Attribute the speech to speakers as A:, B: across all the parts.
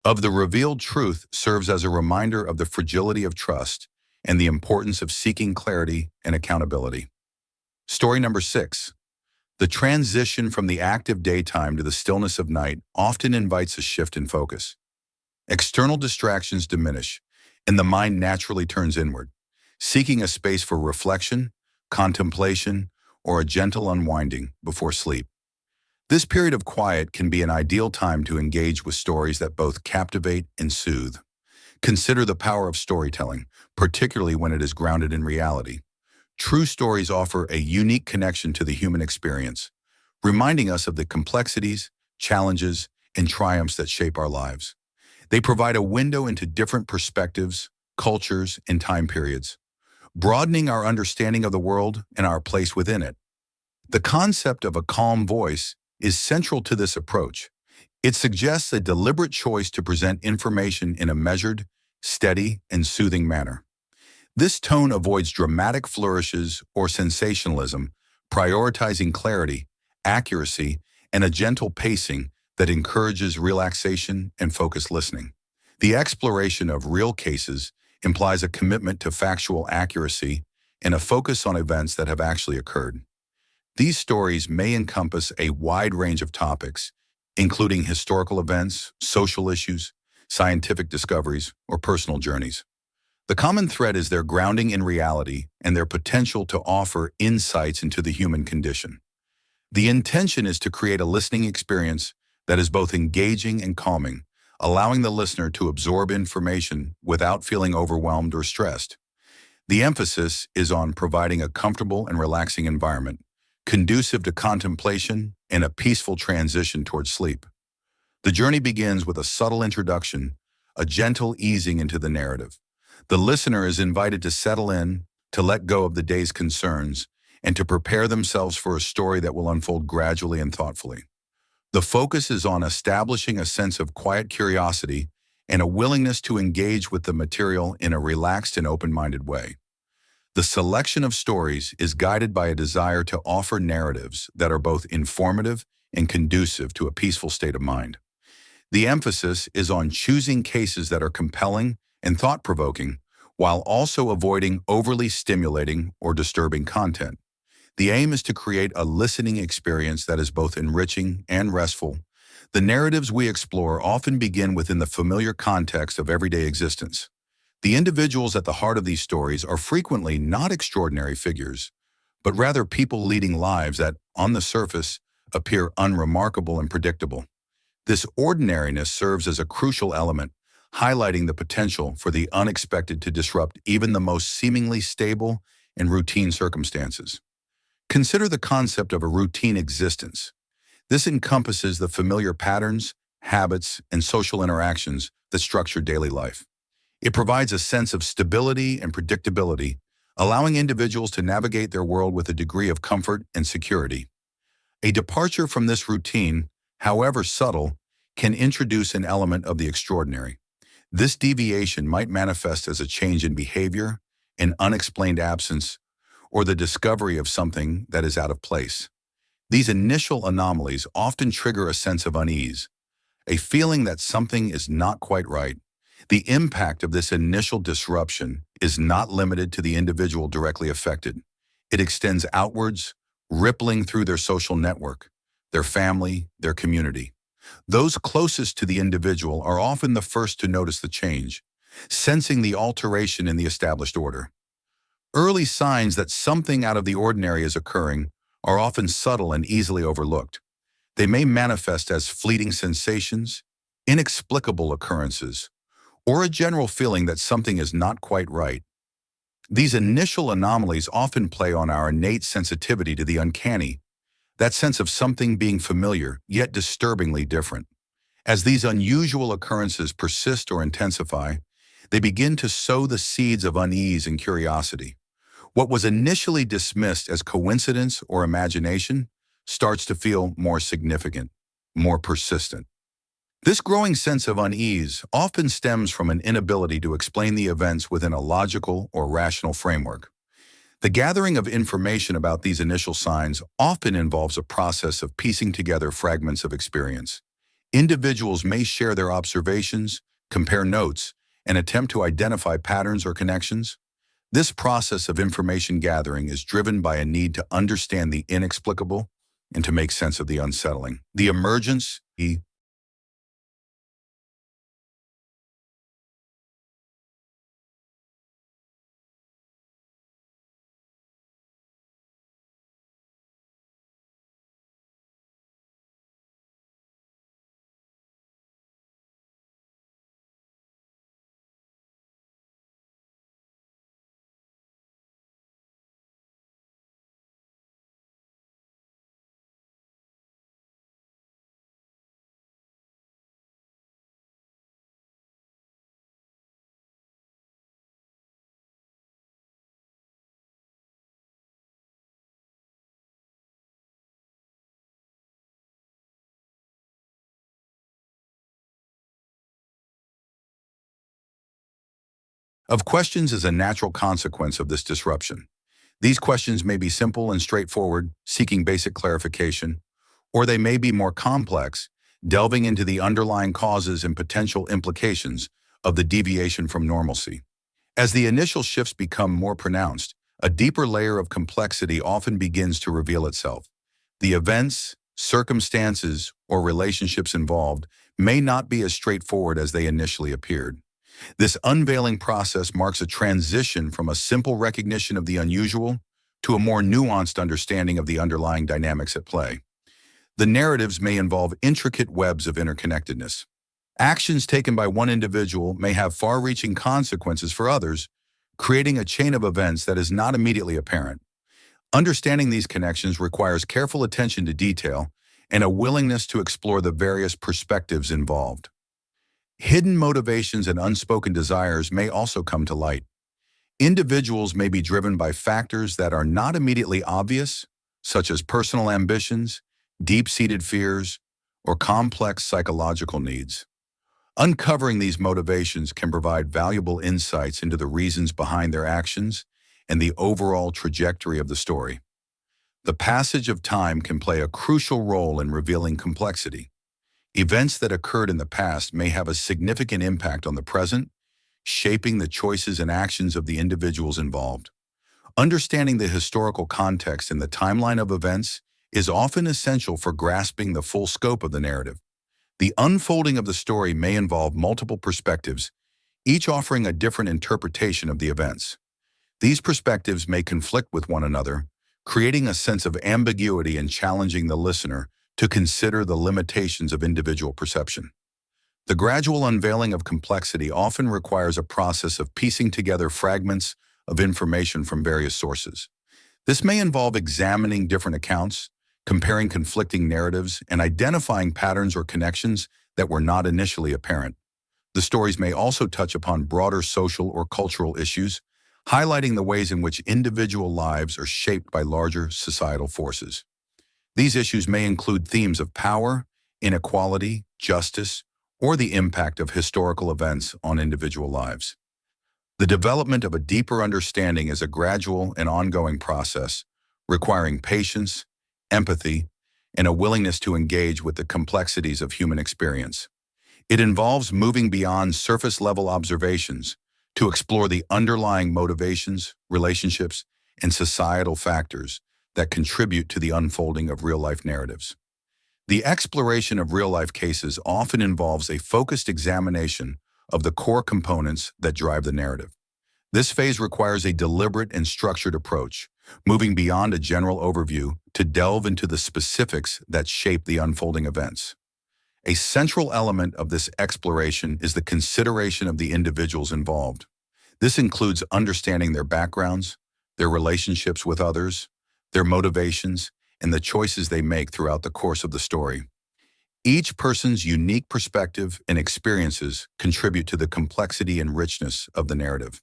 A: of the revealed truth serves as a reminder of the fragility of trust and the importance of seeking clarity and accountability. Story number 6. The transition from the active daytime to the stillness of night often invites a shift in focus. External distractions diminish, and the mind naturally turns inward, seeking a space for reflection, contemplation, or a gentle unwinding before sleep. This period of quiet can be an ideal time to engage with stories that both captivate and soothe. Consider the power of storytelling, particularly when it is grounded in reality. True stories offer a unique connection to the human experience, reminding us of the complexities, challenges, and triumphs that shape our lives. They provide a window into different perspectives, cultures, and time periods, broadening our understanding of the world and our place within it. The concept of a calm voice is central to this approach. It suggests a deliberate choice to present information in a measured, steady, and soothing manner. This tone avoids dramatic flourishes or sensationalism, prioritizing clarity, accuracy, and a gentle pacing that encourages relaxation and focused listening. The exploration of real cases implies a commitment to factual accuracy and a focus on events that have actually occurred. These stories may encompass a wide range of topics, including historical events, social issues, scientific discoveries, or personal journeys. The common thread is their grounding in reality and their potential to offer insights into the human condition. The intention is to create a listening experience that is both engaging and calming, allowing the listener to absorb information without feeling overwhelmed or stressed. The emphasis is on providing a comfortable and relaxing environment, conducive to contemplation and a peaceful transition towards sleep. The journey begins with a subtle introduction, a gentle easing into the narrative. The listener is invited to settle in, to let go of the day's concerns, and to prepare themselves for a story that will unfold gradually and thoughtfully. The focus is on establishing a sense of quiet curiosity and a willingness to engage with the material in a relaxed and open-minded way. The selection of stories is guided by a desire to offer narratives that are both informative and conducive to a peaceful state of mind. The emphasis is on choosing cases that are compelling and thought-provoking, while also avoiding overly stimulating or disturbing content. The aim is to create a listening experience that is both enriching and restful. The narratives we explore often begin within the familiar context of everyday existence. The individuals at the heart of these stories are frequently not extraordinary figures, but rather people leading lives that, on the surface, appear unremarkable and predictable. This ordinariness serves as a crucial element, highlighting the potential for the unexpected to disrupt even the most seemingly stable and routine circumstances. Consider the concept of a routine existence. This encompasses the familiar patterns, habits, and social interactions that structure daily life. It provides a sense of stability and predictability, allowing individuals to navigate their world with a degree of comfort and security. A departure from this routine, however subtle, can introduce an element of the extraordinary. This deviation might manifest as a change in behavior, an unexplained absence, or the discovery of something that is out of place. These initial anomalies often trigger a sense of unease, a feeling that something is not quite right. The impact of this initial disruption is not limited to the individual directly affected. It extends outwards, rippling through their social network, their family, their community. Those closest to the individual are often the first to notice the change, sensing the alteration in the established order. Early signs that something out of the ordinary is occurring are often subtle and easily overlooked. They may manifest as fleeting sensations, inexplicable occurrences, or a general feeling that something is not quite right. These initial anomalies often play on our innate sensitivity to the uncanny, that sense of something being familiar yet disturbingly different. As these unusual occurrences persist or intensify, they begin to sow the seeds of unease and curiosity. What was initially dismissed as coincidence or imagination starts to feel more significant, more persistent. This growing sense of unease often stems from an inability to explain the events within a logical or rational framework. The gathering of information about these initial signs often involves a process of piecing together fragments of experience. Individuals may share their observations, compare notes, and attempt to identify patterns or connections. This process of information gathering is driven by a need to understand the inexplicable and to make sense of the unsettling. The emergence of questions is a natural consequence of this disruption. These questions may be simple and straightforward, seeking basic clarification, or they may be more complex, delving into the underlying causes and potential implications of the deviation from normalcy. As the initial shifts become more pronounced, a deeper layer of complexity often begins to reveal itself. The events, circumstances, or relationships involved may not be as straightforward as they initially appeared. This unveiling process marks a transition from a simple recognition of the unusual to a more nuanced understanding of the underlying dynamics at play. The narratives may involve intricate webs of interconnectedness. Actions taken by one individual may have far-reaching consequences for others, creating a chain of events that is not immediately apparent. Understanding these connections requires careful attention to detail and a willingness to explore the various perspectives involved. Hidden motivations and unspoken desires may also come to light. Individuals may be driven by factors that are not immediately obvious, such as personal ambitions, deep-seated fears, or complex psychological needs. Uncovering these motivations can provide valuable insights into the reasons behind their actions and the overall trajectory of the story. The passage of time can play a crucial role in revealing complexity. Events that occurred in the past may have a significant impact on the present, shaping the choices and actions of the individuals involved. Understanding the historical context and the timeline of events is often essential for grasping the full scope of the narrative. The unfolding of the story may involve multiple perspectives, each offering a different interpretation of the events. These perspectives may conflict with one another, creating a sense of ambiguity and challenging the listener to consider the limitations of individual perception. The gradual unveiling of complexity often requires a process of piecing together fragments of information from various sources. This may involve examining different accounts, comparing conflicting narratives, and identifying patterns or connections that were not initially apparent. The stories may also touch upon broader social or cultural issues, highlighting the ways in which individual lives are shaped by larger societal forces. These issues may include themes of power, inequality, justice, or the impact of historical events on individual lives. The development of a deeper understanding is a gradual and ongoing process, requiring patience, empathy, and a willingness to engage with the complexities of human experience. It involves moving beyond surface-level observations to explore the underlying motivations, relationships, and societal factors that contribute to the unfolding of real-life narratives. The exploration of real-life cases often involves a focused examination of the core components that drive the narrative. This phase requires a deliberate and structured approach, moving beyond a general overview to delve into the specifics that shape the unfolding events. A central element of this exploration is the consideration of the individuals involved. This includes understanding their backgrounds, their relationships with others, their motivations, and the choices they make throughout the course of the story. Each person's unique perspective and experiences contribute to the complexity and richness of the narrative.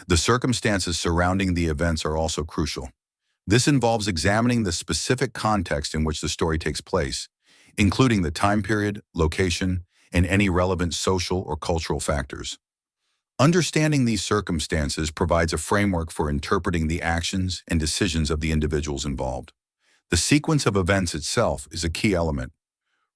A: The circumstances surrounding the events are also crucial. This involves examining the specific context in which the story takes place, including the time period, location, and any relevant social or cultural factors. Understanding these circumstances provides a framework for interpreting the actions and decisions of the individuals involved. The sequence of events itself is a key element.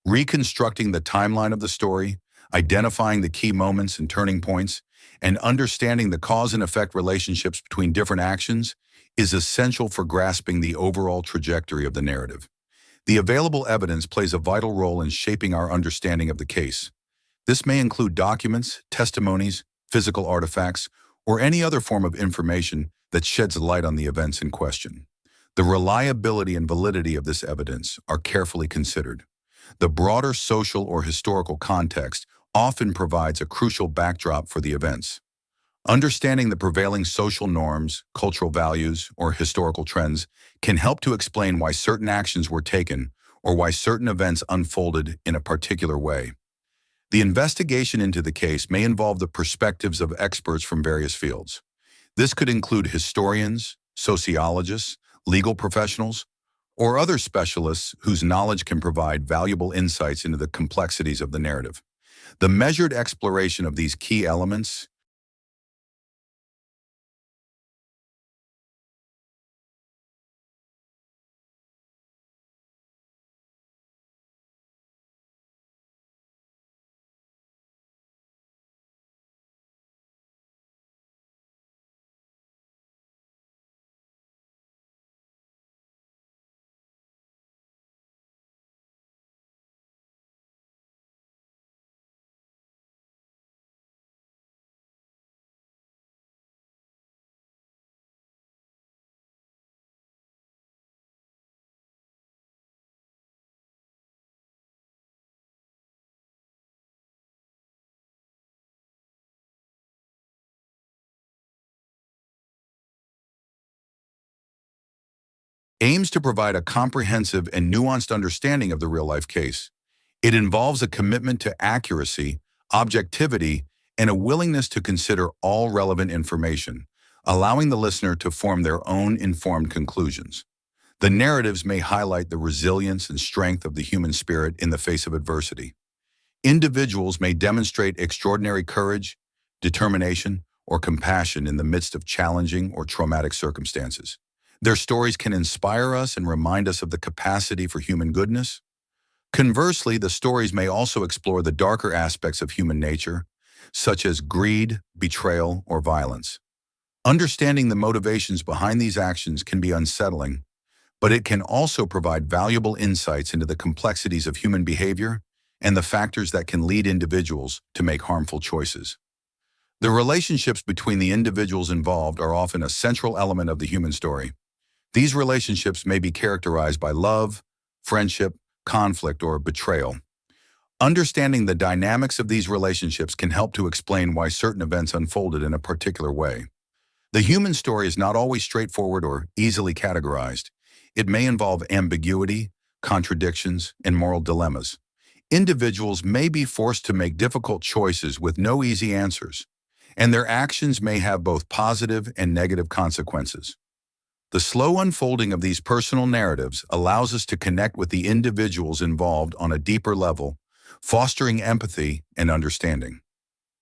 A: Reconstructing the timeline of the story, identifying the key moments and turning points, and understanding the cause and effect relationships between different actions is essential for grasping the overall trajectory of the narrative. The available evidence plays a vital role in shaping our understanding of the case. This may include documents, testimonies, physical artifacts, or any other form of information that sheds light on the events in question. The reliability and validity of this evidence are carefully considered. The broader social or historical context often provides a crucial backdrop for the events. Understanding the prevailing social norms, cultural values, or historical trends can help to explain why certain actions were taken or why certain events unfolded in a particular way. The investigation into the case may involve the perspectives of experts from various fields. This could include historians, sociologists, legal professionals, or other specialists whose knowledge can provide valuable insights into the complexities of the narrative. The measured exploration of these key elements aims to provide a comprehensive and nuanced understanding of the real-life case. It involves a commitment to accuracy, objectivity, and a willingness to consider all relevant information, allowing the listener to form their own informed conclusions. The narratives may highlight the resilience and strength of the human spirit in the face of adversity. Individuals may demonstrate extraordinary courage, determination, or compassion in the midst of challenging or traumatic circumstances. Their stories can inspire us and remind us of the capacity for human goodness. Conversely, the stories may also explore the darker aspects of human nature, such as greed, betrayal, or violence. Understanding the motivations behind these actions can be unsettling, but it can also provide valuable insights into the complexities of human behavior and the factors that can lead individuals to make harmful choices. The relationships between the individuals involved are often a central element of the human story. These relationships may be characterized by love, friendship, conflict, or betrayal. Understanding the dynamics of these relationships can help to explain why certain events unfolded in a particular way. The human story is not always straightforward or easily categorized. It may involve ambiguity, contradictions, and moral dilemmas. Individuals may be forced to make difficult choices with no easy answers, and their actions may have both positive and negative consequences. The slow unfolding of these personal narratives allows us to connect with the individuals involved on a deeper level, fostering empathy and understanding.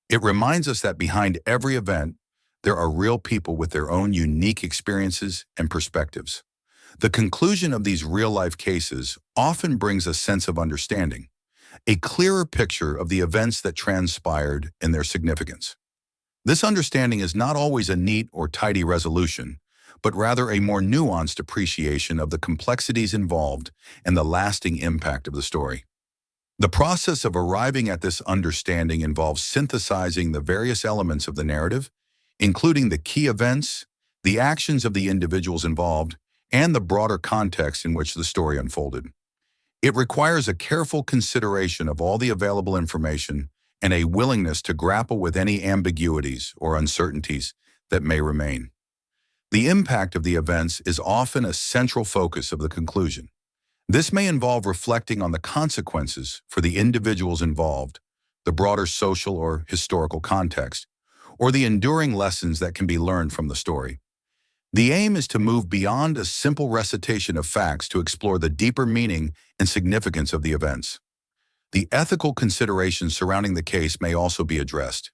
A: It reminds us that behind every event, there are real people with their own unique experiences and perspectives. The conclusion of these real-life cases often brings a sense of understanding, a clearer picture of the events that transpired and their significance. This understanding is not always a neat or tidy resolution, but rather a more nuanced appreciation of the complexities involved and the lasting impact of the story. The process of arriving at this understanding involves synthesizing the various elements of the narrative, including the key events, the actions of the individuals involved, and the broader context in which the story unfolded. It requires a careful consideration of all the available information and a willingness to grapple with any ambiguities or uncertainties that may remain. The impact of the events is often a central focus of the conclusion. This may involve reflecting on the consequences for the individuals involved, the broader social or historical context, or the enduring lessons that can be learned from the story. The aim is to move beyond a simple recitation of facts to explore the deeper meaning and significance of the events. The ethical considerations surrounding the case may also be addressed.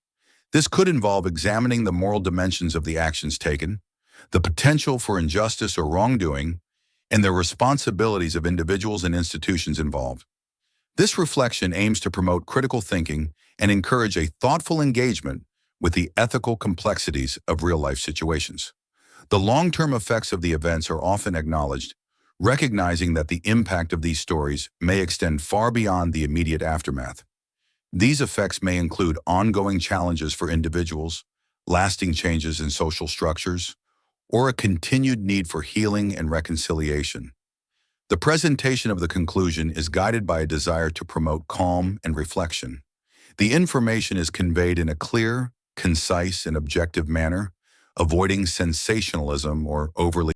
A: This could involve examining the moral dimensions of the actions taken, the potential for injustice or wrongdoing, and the responsibilities of individuals and institutions involved. This reflection aims to promote critical thinking and encourage a thoughtful engagement with the ethical complexities of real-life situations. The long-term effects of the events are often acknowledged, recognizing that the impact of these stories may extend far beyond the immediate aftermath. These effects may include ongoing challenges for individuals, lasting changes in social structures, or a continued need for healing and reconciliation. The presentation of the conclusion is guided by a desire to promote calm and reflection. The information is conveyed in a clear, concise, and objective manner, avoiding sensationalism or overly